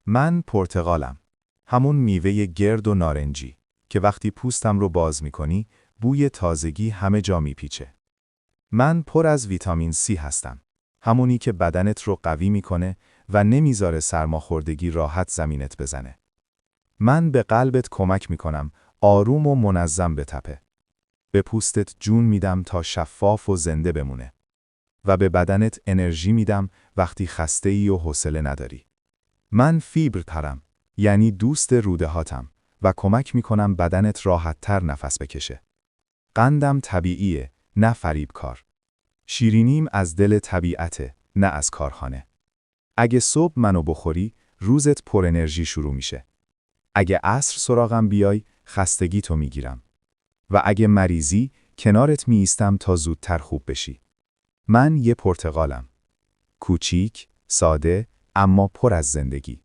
من پرتقالم. همون میوه گرد و نارنجی که وقتی پوستم رو باز میکنی بوی تازگی همه جا میپیچه. من پر از ویتامین C هستم. همونی که بدنت رو قوی میکنه و نمیذاره سرماخوردگی راحت زمینت بزنه. من به قلبت کمک میکنم آروم و منظم بتپه. به پوستت جون میدم تا شفاف و زنده بمونه. و به بدنت انرژی میدم وقتی خسته‌ای و حوصله نداری. من فیبر ترم، یعنی دوست روده هاتم و کمک میکنم بدنت راحت تر نفس بکشه. قندم طبیعیه، نه فریبکار. شیرینیم از دل طبیعته، نه از کارخانه. اگه صبح منو بخوری، روزت پر انرژی شروع میشه. اگه عصر سراغم بیای، خستگی تو میگیرم. و اگه مریضی، کنارت میایستم تا زودتر خوب بشی. من یه پرتقالم. کوچیک، ساده، اما پر از زندگی.